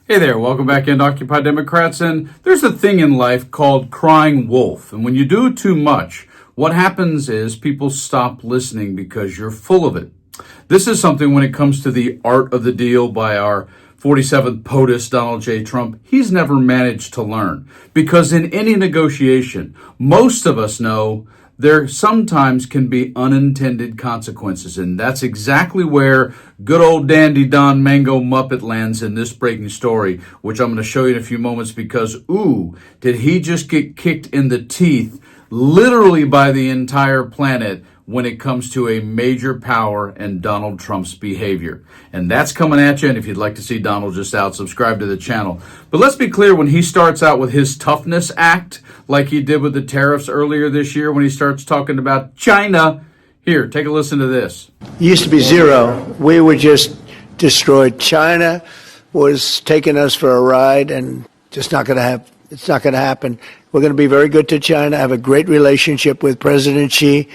Hey there, welcome back into Occupy Democrats. And there's a thing in life called crying wolf. And when you do too much, what happens is people stop listening because you're full of it. This is something when it comes to the art of the deal by our 47th POTUS, Donald J. Trump, he's never managed to learn. Because in any negotiation, most of us know there sometimes can be unintended consequences. And that's exactly where good old dandy Don Mango Muppet lands in this breaking story, which I'm going to show you in a few moments because, did he just get kicked in the teeth literally by the entire planet when it comes to a major power and Donald Trump's behavior. And that's coming at you. And if you'd like to see Donald just out, subscribe to the channel. But let's be clear, when he starts out with his toughness act, like he did with the tariffs earlier this year, when he starts talking about China, here, take a listen to this. It used to be zero. We were just destroyed. China was taking us for a ride, and just not going to have. It's not going to happen. We're going to be very good to China. Have a great relationship with President Xi,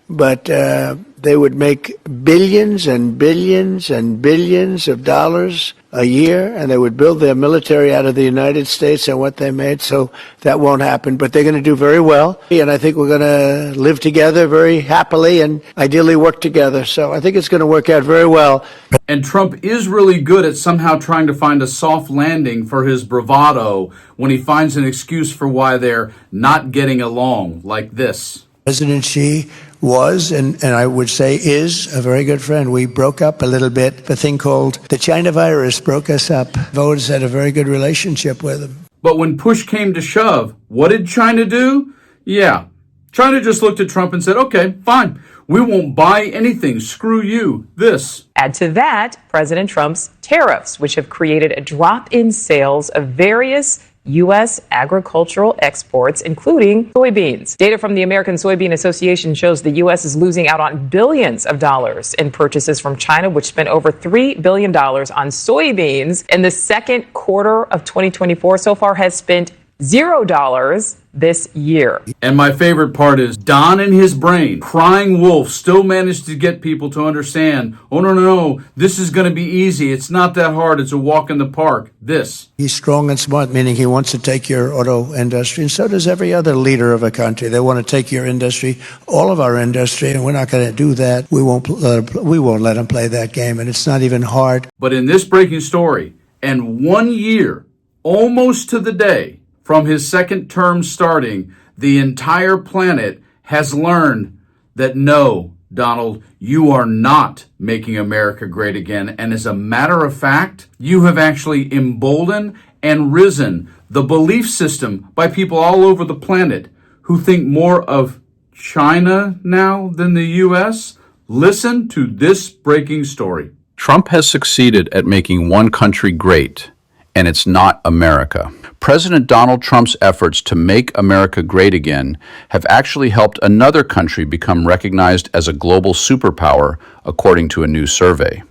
but they would make billions and billions and billions of dollars a year, and they would build their military out of the United States and what they made, so that won't happen. But they're going to do very well, and I think we're going to live together very happily and ideally work together. So I think it's going to work out very well. And Trump is really good at somehow trying to find a soft landing for his bravado when he finds an excuse for why they're not getting along, like this. President Xi was, and I would say is, a very good friend. We broke up a little bit. A thing called the China virus broke us up. Voters had a very good relationship with him. But when push came to shove, what did China do? Yeah, China just looked at Trump and said, okay, fine. We won't buy anything. Screw you. This. Add to that President Trump's tariffs, which have created a drop in sales of various U.S. agricultural exports, including soybeans. Data from the American Soybean Association shows the U.S. is losing out on billions of dollars in purchases from China, which spent over $3 billion on soybeans in the second quarter of 2024. So far has spent $0 this year. And my favorite part is Don in his brain, crying wolf, still managed to get people to understand, oh, no, this is going to be easy. It's not that hard. It's a walk in the park. This. He's strong and smart, meaning he wants to take your auto industry, and so does every other leader of a country. They want to take your industry, all of our industry, and we're not going to do that. We won't let him play that game, and it's not even hard. But in this breaking story, and 1 year, almost to the day, from his second term starting, the entire planet has learned that no, Donald, you are not making America great again. And as a matter of fact, you have actually emboldened and risen the belief system by people all over the planet who think more of China now than the U.S. Listen to this breaking story. Trump has succeeded at making one country great, and it's not America. President Donald Trump's efforts to make America great again have actually helped another country become recognized as a global superpower, according to a new survey.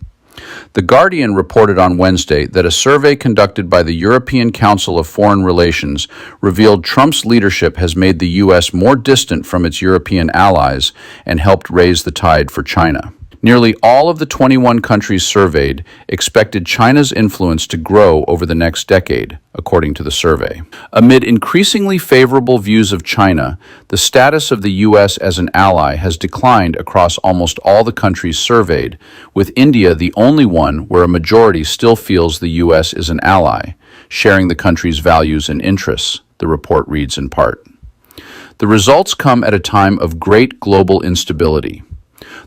The Guardian reported on Wednesday that a survey conducted by the European Council of Foreign Relations revealed Trump's leadership has made the U.S. more distant from its European allies and helped raise the tide for China. Nearly all of the 21 countries surveyed expected China's influence to grow over the next decade, according to the survey. Amid increasingly favorable views of China, the status of the U.S. as an ally has declined across almost all the countries surveyed, with India the only one where a majority still feels the U.S. is an ally, sharing the country's values and interests, the report reads in part. The results come at a time of great global instability.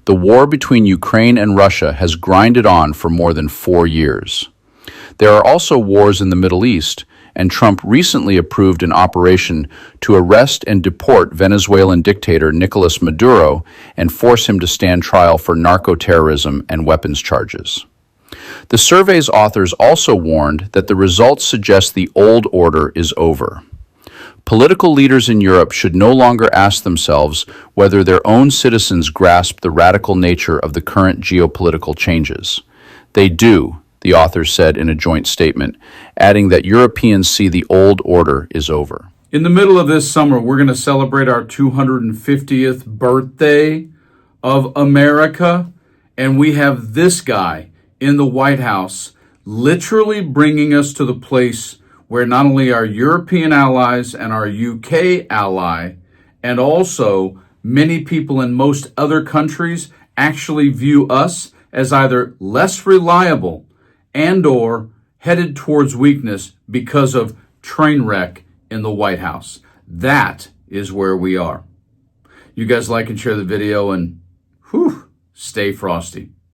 The war between Ukraine and Russia has grinded on for more than 4 years. There are also wars in the Middle East, and Trump recently approved an operation to arrest and deport Venezuelan dictator Nicolas Maduro and force him to stand trial for narco-terrorism and weapons charges. The survey's authors also warned that the results suggest the old order is over. Political leaders in Europe should no longer ask themselves whether their own citizens grasp the radical nature of the current geopolitical changes. They do, the authors said in a joint statement, adding that Europeans see the old order is over. In the middle of this summer, we're going to celebrate our 250th birthday of America, and we have this guy in the White House literally bringing us to the place where not only our European allies and our UK ally, and also many people in most other countries actually view us as either less reliable and or headed towards weakness because of train wreck in the White House. That is where we are. You guys like and share the video, and stay frosty.